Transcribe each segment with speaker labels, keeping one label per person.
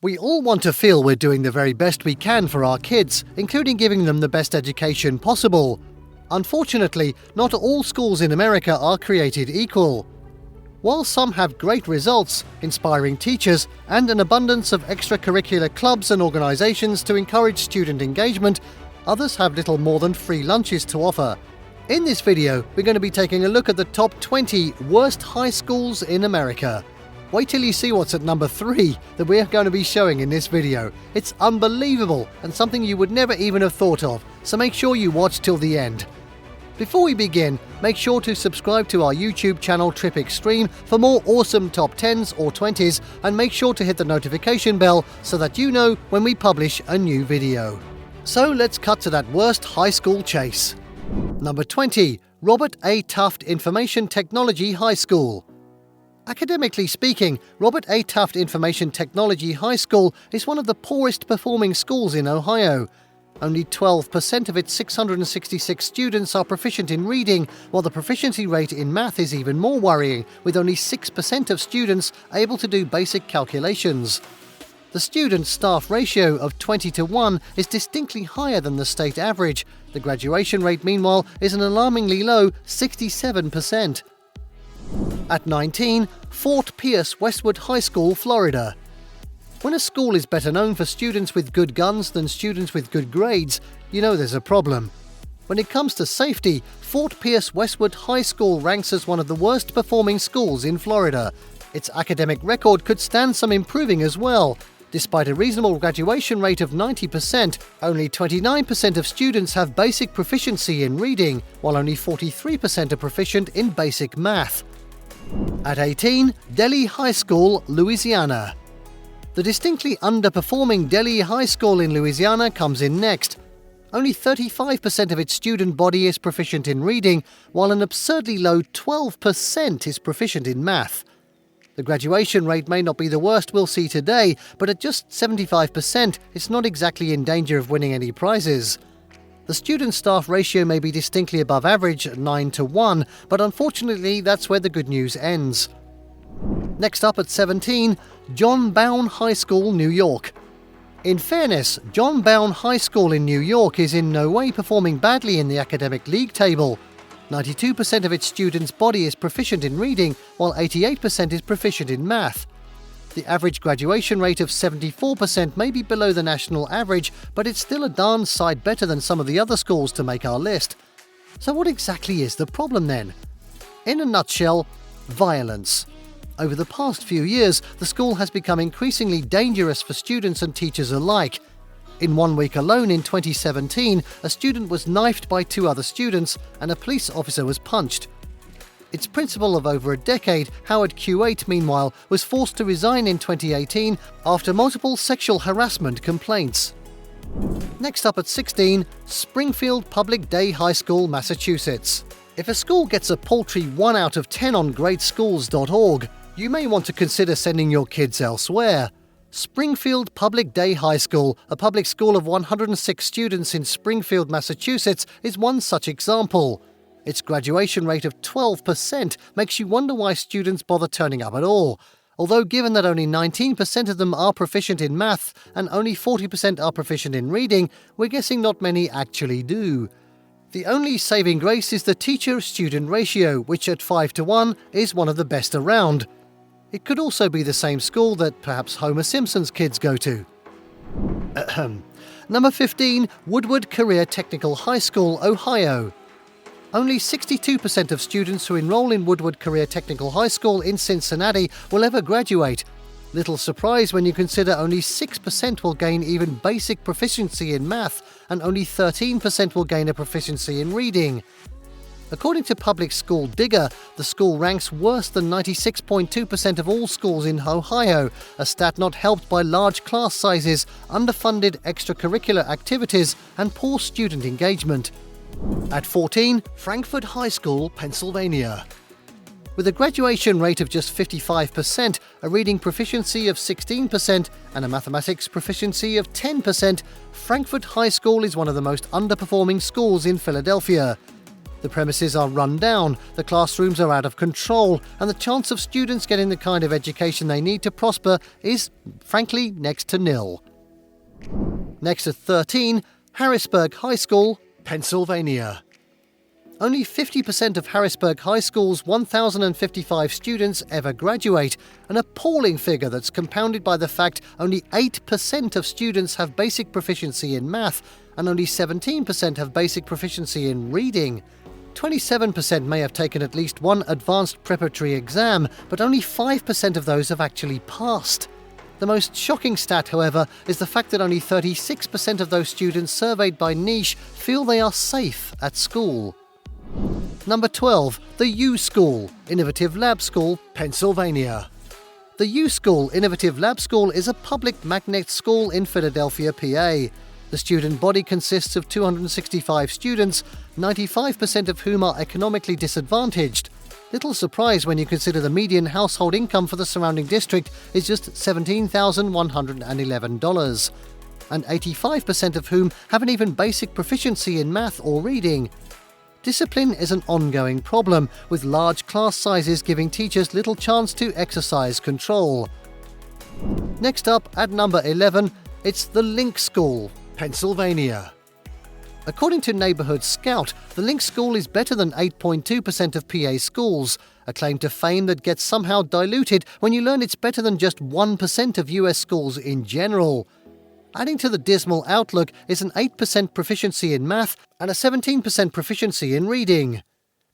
Speaker 1: We all want to feel we're doing the very best we can for our kids, including giving them the best education possible. Unfortunately, not all schools in America are created equal. While some have great results, inspiring teachers, and an abundance of extracurricular clubs and organizations to encourage student engagement, others have little more than free lunches to offer. In this video, we're going to be taking a look at the top 20 worst high schools in America. Wait till you see what's at number 3 that we're going to be showing in this video. It's unbelievable and something you would never even have thought of, so make sure you watch till the end. Before we begin, make sure to subscribe to our YouTube channel Trip Xtreme for more awesome top 10s or 20s, and make sure to hit the notification bell so that you know when we publish a new video. So let's cut to that worst high school chase. Number 20. Robert A. Tufte Information Technology High School. Academically speaking, Robert A. Tufte Information Technology High School is one of the poorest performing schools in Ohio. Only 12% of its 666 students are proficient in reading, while the proficiency rate in math is even more worrying, with only 6% of students able to do basic calculations. The student-staff ratio of 20:1 is distinctly higher than the state average. The graduation rate, meanwhile, is an alarmingly low 67%. At 19, Fort Pierce Westwood High School, Florida. When a school is better known for students with good guns than students with good grades, you know there's a problem. When it comes to safety, Fort Pierce Westwood High School ranks as one of the worst performing schools in Florida. Its academic record could stand some improving as well. Despite a reasonable graduation rate of 90%, only 29% of students have basic proficiency in reading, while only 43% are proficient in basic math. At 18, Delhi High School, Louisiana. The distinctly underperforming Delhi High School in Louisiana comes in next. Only 35% of its student body is proficient in reading, while an absurdly low 12% is proficient in math. The graduation rate may not be the worst we'll see today, but at just 75%, it's not exactly in danger of winning any prizes. The student-staff ratio may be distinctly above average at 9:1, but unfortunately that's where the good news ends. Next up at 17, John Bowne High School, New York. In fairness, John Bowne High School in New York is in no way performing badly in the academic league table. 92% of its students' body is proficient in reading, while 88% is proficient in math. The average graduation rate of 74% may be below the national average, but it's still a darn sight better than some of the other schools to make our list. So what exactly is the problem then? In a nutshell, violence. Over the past few years, the school has become increasingly dangerous for students and teachers alike. In 1 week alone in 2017, a student was knifed by 2 other students and a police officer was punched. Its principal of over a decade, Howard Q8, meanwhile, was forced to resign in 2018 after multiple sexual harassment complaints. Next up at 16, Springfield Public Day High School, Massachusetts. If a school gets a paltry 1 out of 10 on greatschools.org, you may want to consider sending your kids elsewhere. Springfield Public Day High School, a public school of 106 students in Springfield, Massachusetts, is one such example. Its graduation rate of 12% makes you wonder why students bother turning up at all. Although given that only 19% of them are proficient in math and only 40% are proficient in reading, we're guessing not many actually do. The only saving grace is the teacher-student ratio, which at 5:1 is one of the best around. It could also be the same school that perhaps Homer Simpson's kids go to. Number 15, Woodward Career Technical High School, Ohio. Only 62% of students who enroll in Woodward Career Technical High School in Cincinnati will ever graduate. Little surprise when you consider only 6% will gain even basic proficiency in math, and only 13% will gain a proficiency in reading. According to Public School Digger, the school ranks worse than 96.2% of all schools in Ohio, a stat not helped by large class sizes, underfunded extracurricular activities, and poor student engagement. At 14, Frankfort High School, Pennsylvania. With a graduation rate of just 55%, a reading proficiency of 16%, and a mathematics proficiency of 10%, Frankfort High School is one of the most underperforming schools in Philadelphia. The premises are run down, the classrooms are out of control, and the chance of students getting the kind of education they need to prosper is, frankly, next to nil. Next at 13, Harrisburg High School, Pennsylvania. Only 50% of Harrisburg High School's 1,055 students ever graduate, an appalling figure that's compounded by the fact only 8% of students have basic proficiency in math, and only 17% have basic proficiency in reading. 27% may have taken at least one advanced preparatory exam, but only 5% of those have actually passed. The most shocking stat, however, is the fact that only 36% of those students surveyed by Niche feel they are safe at school. Number 12. The U School, Innovative Lab School, Pennsylvania. The U School, Innovative Lab School is a public magnet school in Philadelphia, PA. The student body consists of 265 students, 95% of whom are economically disadvantaged. Little surprise when you consider the median household income for the surrounding district is just $17,111, and 85% of whom haven't even basic proficiency in math or reading. Discipline is an ongoing problem, with large class sizes giving teachers little chance to exercise control. Next up, at number 11, it's the Link School, Pennsylvania. According to Neighborhood Scout, the Link School is better than 8.2% of PA schools, a claim to fame that gets somehow diluted when you learn it's better than just 1% of US schools in general. Adding to the dismal outlook is an 8% proficiency in math and a 17% proficiency in reading.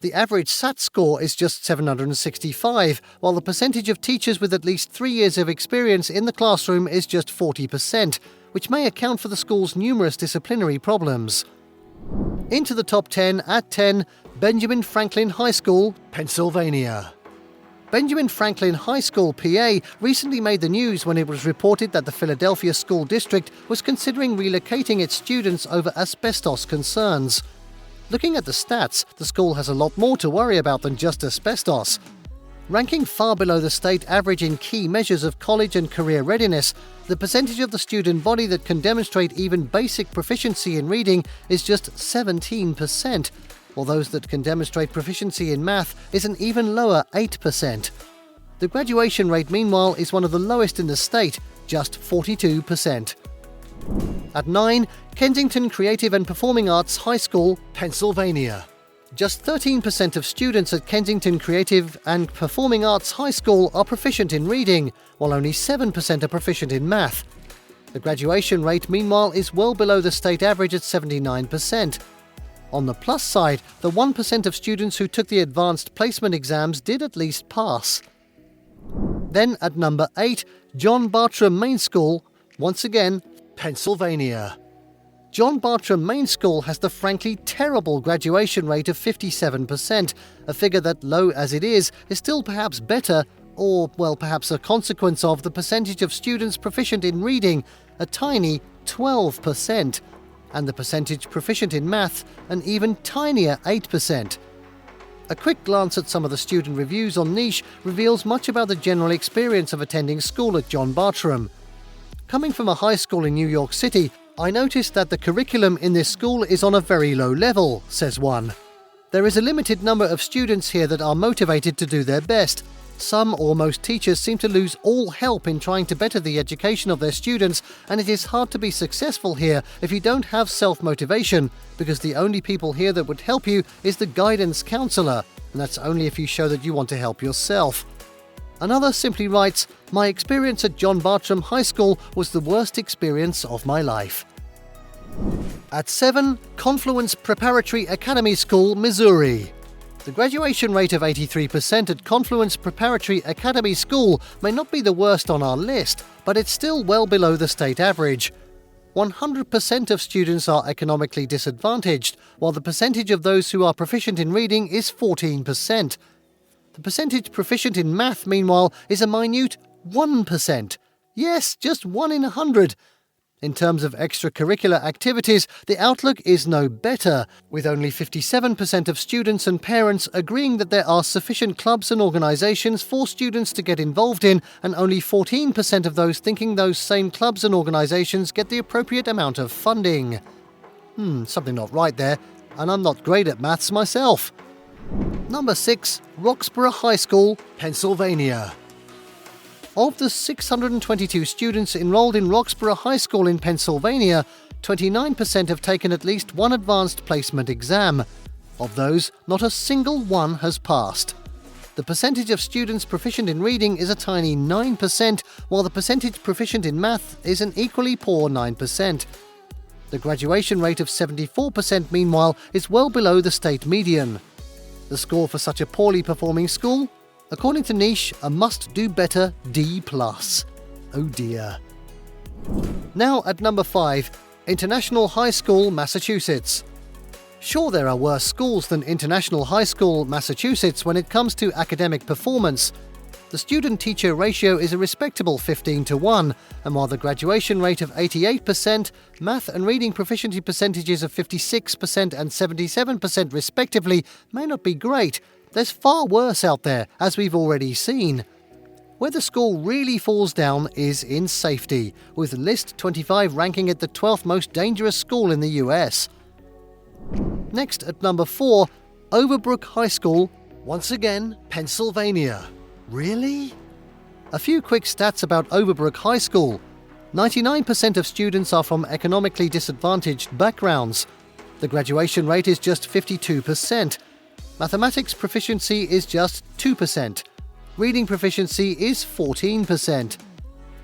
Speaker 1: The average SAT score is just 765, while the percentage of teachers with at least 3 years of experience in the classroom is just 40%, which may account for the school's numerous disciplinary problems. Into the top 10 at 10, Benjamin Franklin High School, Pennsylvania. Benjamin Franklin High School, PA, recently made the news when it was reported that the Philadelphia School District was considering relocating its students over asbestos concerns. Looking at the stats, the school has a lot more to worry about than just asbestos. Ranking far below the state average in key measures of college and career readiness, the percentage of the student body that can demonstrate even basic proficiency in reading is just 17%, while those that can demonstrate proficiency in math is an even lower 8%. The graduation rate, meanwhile, is one of the lowest in the state, just 42%. At 9, Kensington Creative and Performing Arts High School, Pennsylvania. Just 13% of students at Kensington Creative and Performing Arts High School are proficient in reading, while only 7% are proficient in math. The graduation rate, meanwhile, is well below the state average at 79%. On the plus side, the 1% of students who took the advanced placement exams did at least pass. Then at number 8, John Bartram Main School, once again, Pennsylvania. John Bartram Main School has the frankly terrible graduation rate of 57%, a figure that, low as it is still perhaps better, or, well, perhaps a consequence of the percentage of students proficient in reading, a tiny 12%, and the percentage proficient in math, an even tinier 8%. A quick glance at some of the student reviews on Niche reveals much about the general experience of attending school at John Bartram. Coming from a high school in New York City, I noticed that the curriculum in this school is on a very low level, says one. There is a limited number of students here that are motivated to do their best. Some or most teachers seem to lose all help in trying to better the education of their students, and it is hard to be successful here if you don't have self-motivation, because the only people here that would help you is the guidance counselor, and that's only if you show that you want to help yourself. Another simply writes, "My experience at John Bartram High School was the worst experience of my life." At 7, Confluence Preparatory Academy School, Missouri. The graduation rate of 83% at Confluence Preparatory Academy School may not be the worst on our list, but it's still well below the state average. 100% of students are economically disadvantaged, while the percentage of those who are proficient in reading is 14%. The percentage proficient in math, meanwhile, is a minute 1%. Yes, just 1 in 100. In terms of extracurricular activities, the outlook is no better, with only 57% of students and parents agreeing that there are sufficient clubs and organisations for students to get involved in, and only 14% of those thinking those same clubs and organisations get the appropriate amount of funding. Something not right there. and I'm not great at maths myself. Number 6. Roxborough High School, Pennsylvania. Of the 622 students enrolled in Roxborough High School in Pennsylvania, 29% have taken at least one advanced placement exam. Of those, not a single one has passed. The percentage of students proficient in reading is a tiny 9%, while the percentage proficient in math is an equally poor 9%. The graduation rate of 74%, meanwhile, is well below the state median. The score for such a poorly performing school? According to Niche, a must-do-better D+. Oh dear. Now at number 5, International High School, Massachusetts. Sure, there are worse schools than International High School, Massachusetts when it comes to academic performance. The student-teacher ratio is a respectable 15:1, and while the graduation rate of 88%, math and reading proficiency percentages of 56% and 77% respectively may not be great, there's far worse out there, as we've already seen. Where the score really falls down is in safety, with List 25 ranking it the 12th most dangerous school in the US. Next, at number 4, Overbrook High School, once again, Pennsylvania. Really? A few quick stats about Overbrook High School. 99% of students are from economically disadvantaged backgrounds. The graduation rate is just 52%. Mathematics proficiency is just 2%. Reading proficiency is 14%.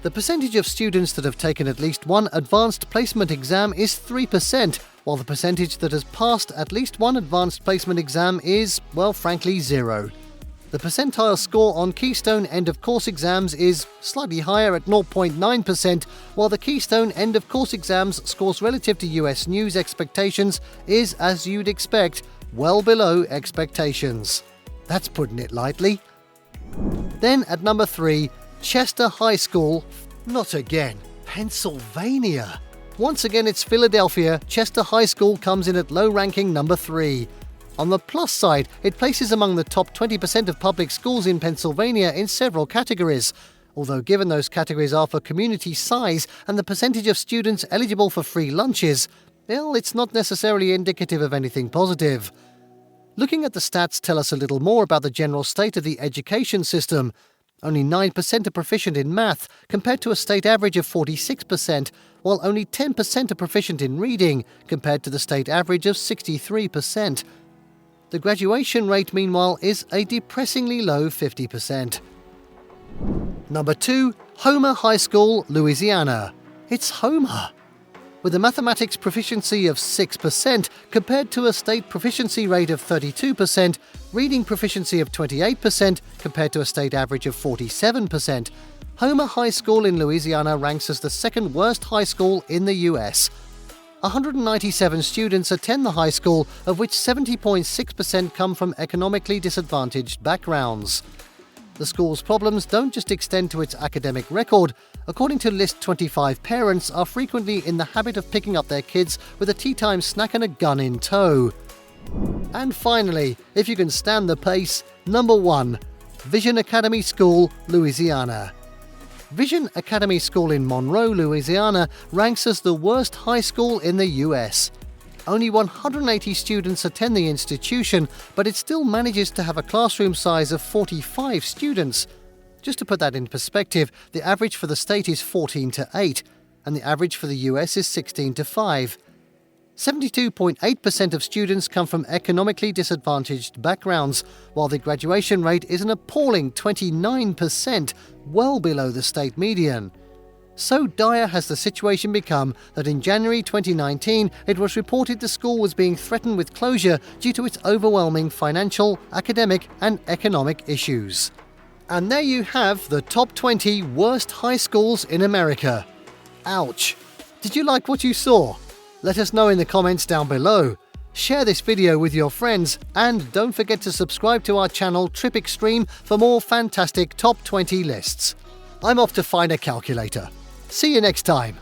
Speaker 1: The percentage of students that have taken at least one advanced placement exam is 3%, while the percentage that has passed at least one advanced placement exam is, well, frankly, 0. The percentile score on Keystone end-of-course exams is slightly higher at 0.9%, while the Keystone end-of-course exams scores relative to US news expectations is, as you'd expect, well below expectations. That's putting it lightly. Then at number 3, Chester High School, not again, Pennsylvania. Once again, it's Philadelphia. Chester High School comes in at low-ranking number 3. On the plus side, it places among the top 20% of public schools in Pennsylvania in several categories. Although given those categories are for community size and the percentage of students eligible for free lunches, well, it's not necessarily indicative of anything positive. Looking at the stats tell us a little more about the general state of the education system. Only 9% are proficient in math, compared to a state average of 46%, while only 10% are proficient in reading, compared to the state average of 63%. The graduation rate, meanwhile, is a depressingly low 50%. Number 2, Homer High School, Louisiana. It's Homer. With a mathematics proficiency of 6% compared to a state proficiency rate of 32%, reading proficiency of 28% compared to a state average of 47%, Homer High School in Louisiana ranks as the second worst high school in the US. 197 students attend the high school, of which 70.6% come from economically disadvantaged backgrounds. The school's problems don't just extend to its academic record. According to List 25, parents are frequently in the habit of picking up their kids with a tea-time snack and a gun in tow. And finally, if you can stand the pace, number 1, Vision Academy School, Louisiana. Vision Academy School in Monroe, Louisiana ranks as the worst high school in the US. Only 180 students attend the institution, but it still manages to have a classroom size of 45 students. Just to put that in perspective, the average for the state is 14:8, and the average for the US is 16:5. 72.8% of students come from economically disadvantaged backgrounds, while the graduation rate is an appalling 29%, well below the state median. So dire has the situation become that in January 2019, it was reported the school was being threatened with closure due to its overwhelming financial, academic, and economic issues. And there you have the top 20 worst high schools in America. Ouch. Did you like what you saw? Let us know in the comments down below. Share this video with your friends, and don't forget to subscribe to our channel Trip Xtreme for more fantastic top 20 lists. I'm off to find a calculator. See you next time.